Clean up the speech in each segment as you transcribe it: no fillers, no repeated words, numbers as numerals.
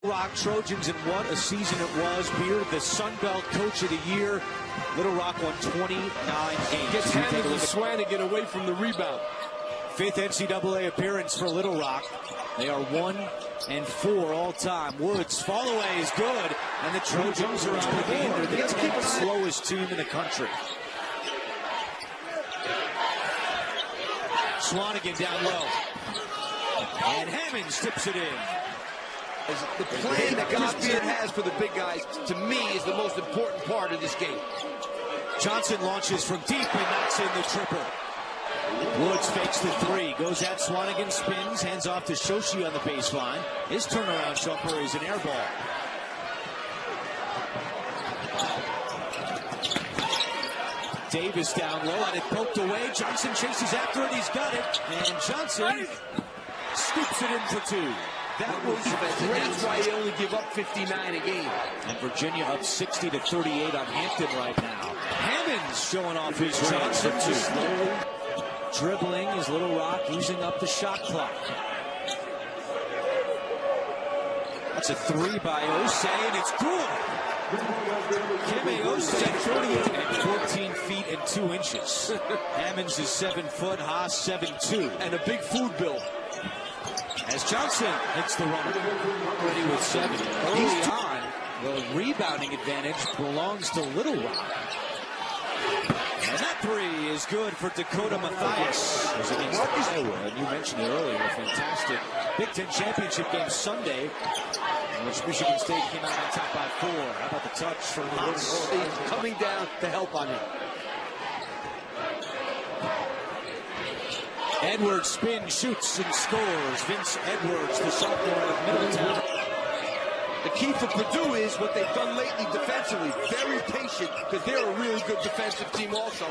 Rock Trojans, and what a season it was. Beard, the Sun Belt Coach of the Year. Little Rock won 29 games. Gets handed to Swanigan away from the rebound. Fifth NCAA appearance for Little Rock. They are 1-4 all time. Woods, fall away is good, and the Trojans are on the game. They're the 10th slowest team in the country. Swanigan down low, and Hammonds tips it in. The plan that Beard has for the big guys, to me, is the most important part of this game. Johnson launches from deep and knocks in the triple. Woods fakes the three, goes at Swanigan, spins, hands off to Shoshi on the baseline. His turnaround jumper is an air ball. Davis down low, and it poked away. Johnson chases after it, he's got it, and Johnson scoops it in for two. That was defensive. That's why they only give up 59 a game. And Virginia up 60-38 on Hampton right now. Hammonds showing off his Johnson slowly dribbling his Little Rock, using up the shot clock. That's a three by Osei, and it's good. Keme Osei, 38 and 14 feet and 2 inches. Hammonds is 7 foot, Haas 7'2", and a big food bill. As Johnson hits the runner, already with 7. Early on, the rebounding advantage belongs to Little Rock. And that three is good for Dakota Mathias. It was against Iowa, and you mentioned it earlier, a fantastic Big Ten championship game Sunday, in which Michigan State came out on top by 4. How about the touch from Haas? Coming down to help on him. Edwards spins, shoots, and scores. Vince Edwards, the sophomore out of Middletown. The key for Purdue is what they've done lately defensively. Very patient, because they're a really good defensive team also.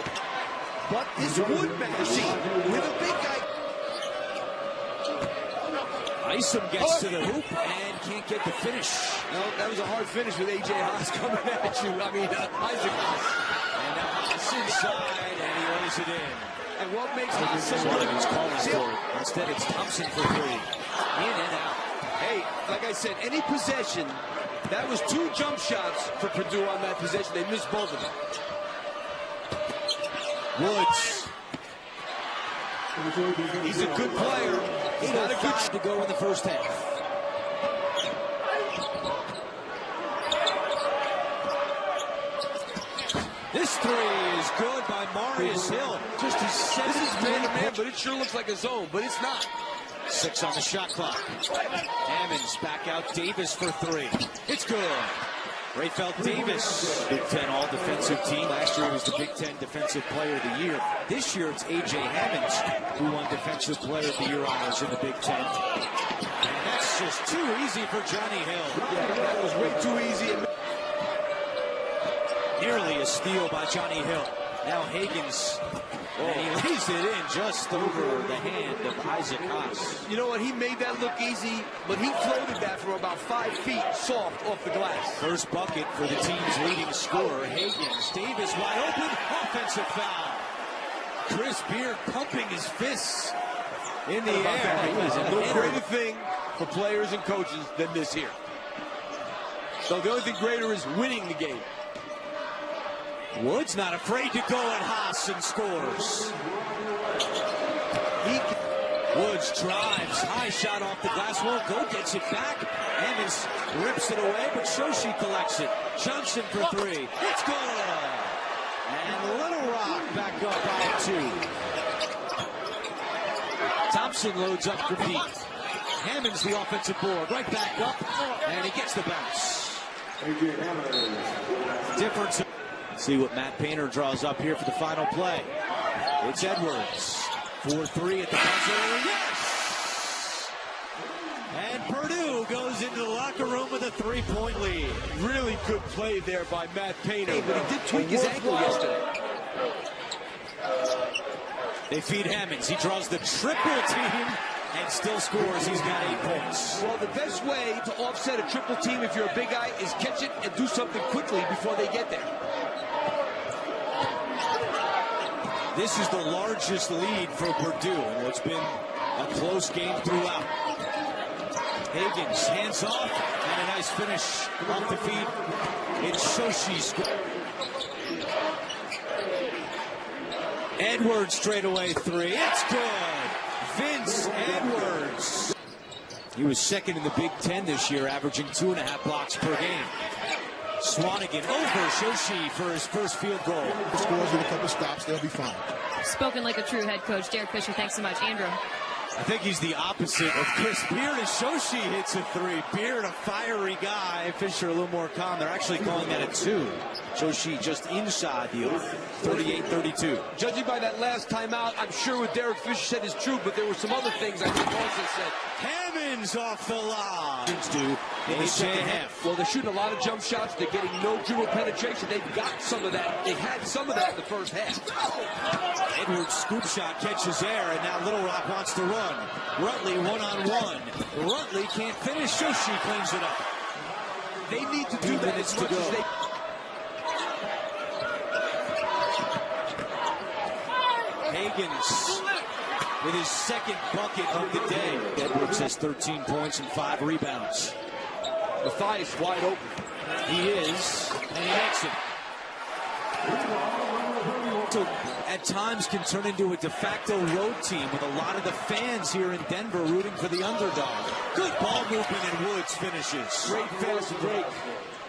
But this Wood magazine with a big guy. Isom gets to the hoop and can't get the finish. No, that was a hard finish with A.J. Haas coming at you. I mean, Isaac Haas. And now Haas inside, and he lays it in. And what makes Haas so good? Calling for it. Instead, it's Thompson for 3. In and out. Hey, like I said, any possession, that was 2 jump shots for Purdue on that possession. They missed both of them. Woods. He's a good player. He's not a good to go in the first half. This three is good by Marius Hill. Just his this is man-to-man, but it sure looks like a zone, but it's not. 6 on the shot clock. Hammonds back out. Davis for 3. It's good. Rayfelt Davis, Big Ten all-defensive team. Last year he was the Big Ten Defensive Player of the Year. This year it's A.J. Hammonds who won Defensive Player of the Year honors in the Big Ten. And that's just too easy for Johnny Hill. Yeah, that was way too easy. Nearly a steal by Johnny Hill. Now Higgins, and he lays it in just over the hand of Isaac Haas. You know what? He made that look easy, but he floated that from about 5 feet soft off the glass. First bucket for the team's leading scorer, Higgins. Davis wide open, offensive foul. Chris Beard pumping his fists in the air. No greater thing for players and coaches than this here. So the only thing greater is winning the game. Woods not afraid to go at Haas and scores. Woods drives, high shot off the glass, won't go, gets it back. Hammonds rips it away, but Shoshi collects it. Johnson for 3. It's good. And Little Rock back up by 2. Thompson loads up for Pete. Hammonds the offensive board, right back up, and he gets the bounce. Difference. See what Matt Painter draws up here for the final play. It's Edwards. 4-3 at the buzzer. Yes! And Purdue goes into the locker room with a 3-point lead. Really good play there by Matt Painter. But he did tweak his ankle yesterday. They feed Hammonds. He draws the triple team and still scores. He's got 8 points. Well, the best way to offset a triple team if you're a big guy is catch it and do something quickly before they get there. This is the largest lead for Purdue in what's been a close game throughout. Higgins hands off and an Nice finish off the feet. It's Shoshi's. Edwards straightaway three. It's good. Vince Edwards. He was second in the Big Ten this year, averaging 2.5 blocks per game. Swanigan over Shoshi for his first field goal. Scores with a couple stops, they'll be fine. Spoken like a true head coach. Derek Fisher, thanks so much. Andrew. I think he's the opposite of Chris Beard as Shoshi hits a three. Beard, a fiery guy. Fisher a little more calm. They're actually calling that a two. Shoshi just inside the 38-32. Judging by that last timeout, I'm sure what Derek Fisher said is true, but there were some other things I think also said. Hammonds off the line. In the second half. Well, they're shooting a lot of jump shots. They're getting no dribble penetration. They've got some of that. They had some of that in the first half. Edwards scoop shot catches air, and now Little Rock wants to run. Rutley one-on-one. Rutley can't finish. Shoshi cleans it up. They need to do that as much as they... Higgins with his second bucket of the day. Edwards has 13 points and 5 rebounds. Matthias wide open. He is, and he makes it. So at times can turn into a de facto road team with a lot of the fans here in Denver rooting for the underdog. Good ball movement, and Woods finishes. Great fast break.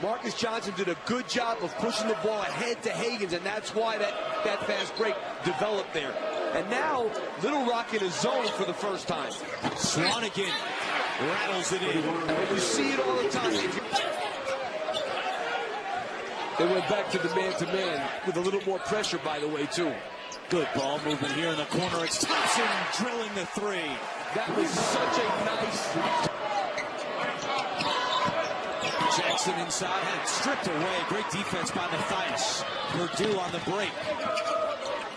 Marcus Johnson did a good job of pushing the ball ahead to Higgins, and that's why that fast break developed there. And now, Little Rock in a zone for the first time. Swanigan rattles it in. And you see it all the time. They went back to the man-to-man with a little more pressure, by the way, too. Good ball movement here in the corner. It's Thompson drilling the three. That was such a nice... Jackson inside, had it stripped away. Great defense by Matthias. Purdue on the break.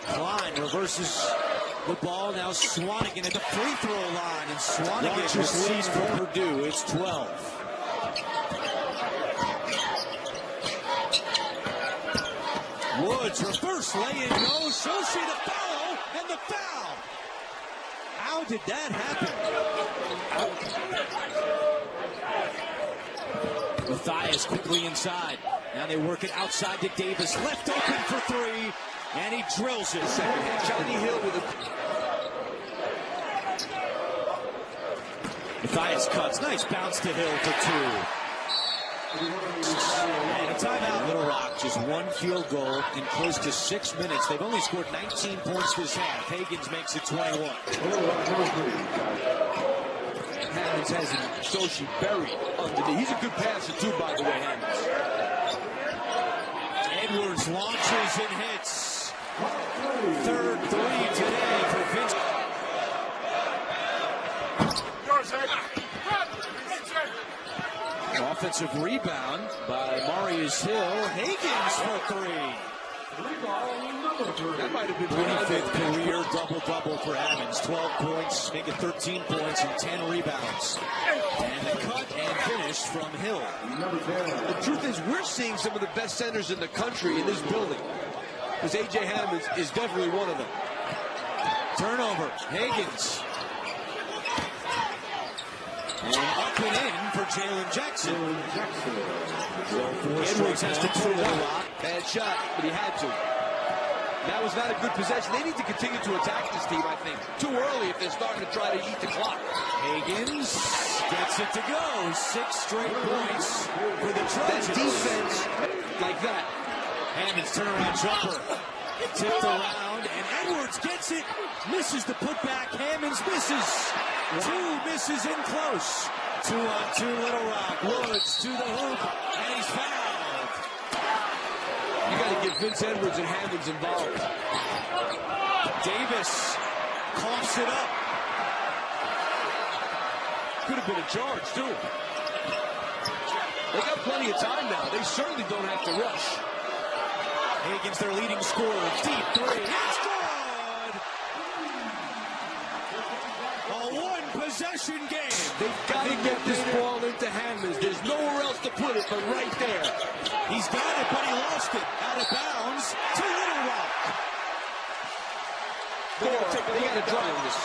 Klein reverses the ball. Now Swanigan at the free throw line. And Swanigan receives for Purdue. It's 12. Woods, reverse lay-in, no. Shoshi the foul, and the foul. How did that happen? Matthias quickly inside. Now they work it outside to Davis. Left open for three, and he drills it. Second hit. Johnny Hill with a... Matthias cuts. Nice bounce to Hill for two. And a timeout. Little Rock just one field goal in close to 6 minutes. They've only scored 19 points this half. Higgins makes it 21. Hammonds has Shoshi buried underneath. He's a good passer too, by the way, Hammonds. Edwards launches and hits. Third three today for Vince. Offensive rebound by Marius Hill. Higgins for three. That might have been 25th career double-double for Hammonds. 12 points, making 13 points and 10 rebounds. And the cut and finish from Hill. The truth is, we're seeing some of the best centers in the country in this building. Because A.J. Hammonds is definitely one of them. Turnover. Higgins. And up and in for Jalen Jackson. Edwards has to pull it up. Bad shot, but he had to. That was not a good possession. They need to continue to attack this team, I think. Too early if they're starting to try to eat the clock. Higgins gets it to go. 6 straight points for the Trojans. That defense, like that. Hammonds turnaround jumper. Tipped around, and Edwards gets it. Misses the putback. Hammonds misses. 2 misses in close. 2-on-2 Little Rock. Woods to the hoop, and he's fouled. You got to get Vince Edwards and Hammonds involved. Davis coughs it up. Could have been a charge, too. They got plenty of time now. They certainly don't have to rush. Higgins, their leading scorer. Deep three. It's good! A one-possession game. They've got to get this ball into Hammonds. There's nowhere else to put it but right there. He's got it, but he lost it. Out of bounds to Little Rock. They got to drive this.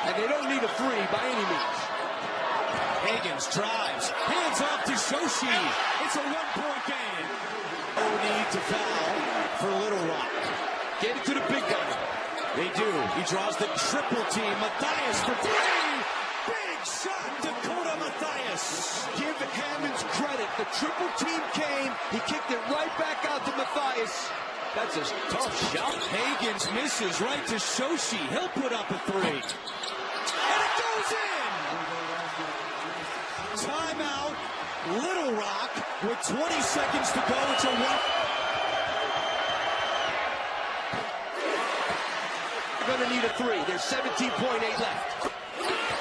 And they don't need a free by any means. Higgins drives. Hands up. Shoshi. It's a one-point game. No need to foul for Little Rock. Get it to the big guy. They do. He draws the triple team. Matthias for three. Big shot, Dakota Matthias. Give Hammonds credit. The triple team came. He kicked it right back out to Matthias. That's a tough shot. Higgins misses right to Shoshi. He'll put up a three. And it goes in. Timeout. Little Rock with 20 seconds to go. It's a one. They're going to need a three. There's 17.8 left.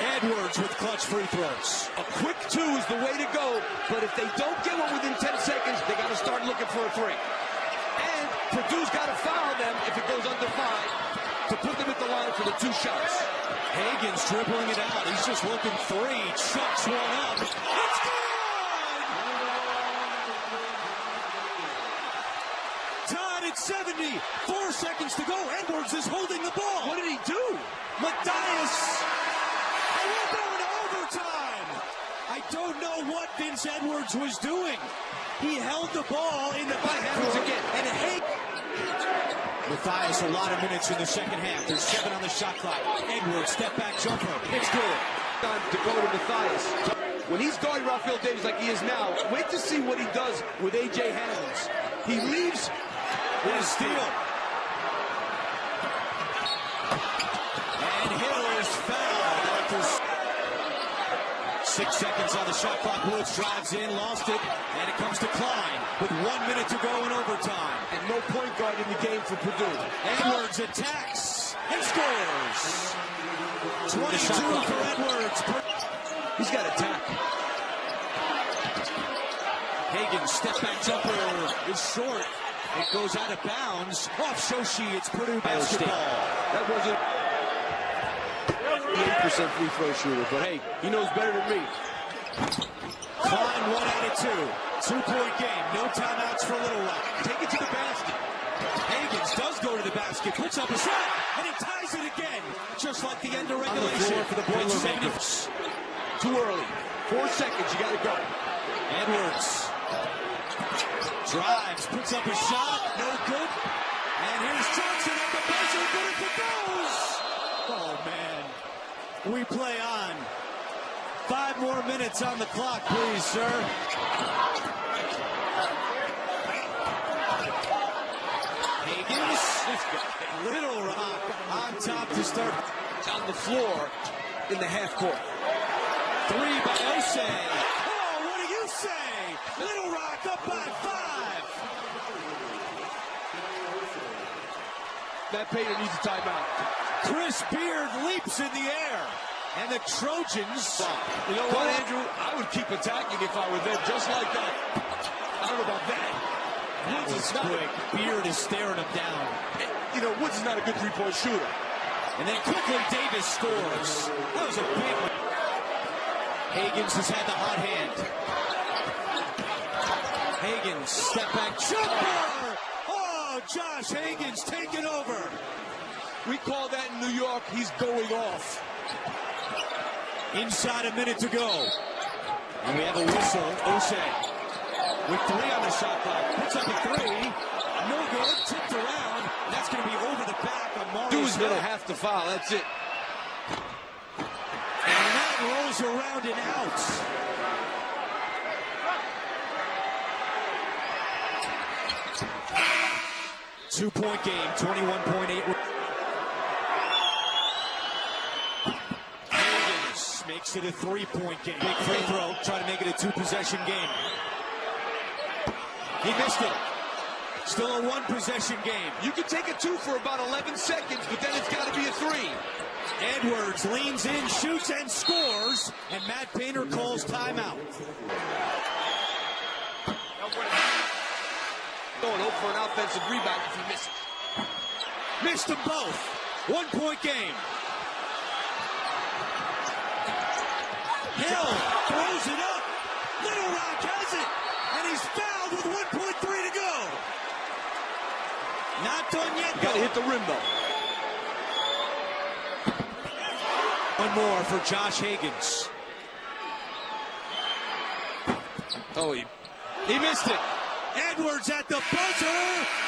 Edwards with clutch free throws. A quick two is the way to go, but if they don't get one within 10 seconds, they got to start looking for a three. And Purdue's got to foul them if it goes under 5 to put them at the line for the 2 shots. Higgins dribbling it out. He's just looking three. Chucks one up. It's good! Tied at 70. 4 seconds to go. Edwards is holding the ball. What did he do? Matthias. And we're going to overtime. I don't know what Vince Edwards was doing. He held the ball in the backcourt again. And Matthias, a lot of minutes in the second half. There's 7 on the shot clock. Edwards, step back jumper. It's good. To go to Matthias. When he's guarding Raphael Davis like he is now, wait to see what he does with A.J. Hammonds. He leaves with a steal. And Hill is fouled. 6 seconds on the shot clock. Woods drives in, lost it, and it comes to Klein with 1 minute to go in overtime. And no point guard in the game for Purdue. Edwards attacks and scores. 22 for Edwards. He's got attack. Higgins, step back jumper is short. It goes out of bounds. Off Shoshi, it's Purdue basketball. That wasn't 8% free throw shooter, but hey, he knows better than me. Klein 1 out of 2. 2-point game. No timeouts for Little Rock. Take it to the basket. Higgins does go to the basket, puts up a shot, and he ties it again, just like the end of regulation. For the Boilermakers. Too early. 4 seconds, you gotta go. Edwards drives, puts up a shot, no good. And here's Johnson at the buzzer, but if it goes! Oh, man. We play on. 5 more minutes on the clock, please, sir. Higgins, Little Rock on top to start. On the floor in the half court. 3 by Osei. Oh, what do you say? Little Rock up by 5. Matt Painter needs a timeout. Chris Beard leaps in the air. And the Trojans. You know what, Andrew? I would keep attacking if I were them, just like that. I don't know about that. That was quick. Beard is staring him down. You know, Woods is not a good three-point shooter. And then quickly Davis scores. That was a big one. Higgins has had the hot hand. Higgins, step back jumper. Oh, Josh Higgins taking over. We call that in New York, he's going off. Inside a minute to go. And we have a whistle. Osei with 3 on the shot clock. Puts up a 3. No good. Tipped around. That's going to be over the back on Mario. Dude's going to have to foul. That's it. And that rolls around and out. Two-point game. 21.8. Makes it a 3-point game. Big free throw, trying to make it a 2-possession game. He missed it. Still a 1-possession game. You can take a 2 for about 11 seconds, but then it's got to be a 3. Edwards leans in, shoots, and scores. And Matt Painter calls timeout. Going over for an offensive rebound if he misses. Missed them both. 1-point game. Hill throws it up. Little Rock has it. And he's fouled with 1.3 to go. Not done yet, though. Got to hit the rim, though. One more for Josh Higgins. Oh, he missed it. Edwards at the buzzer.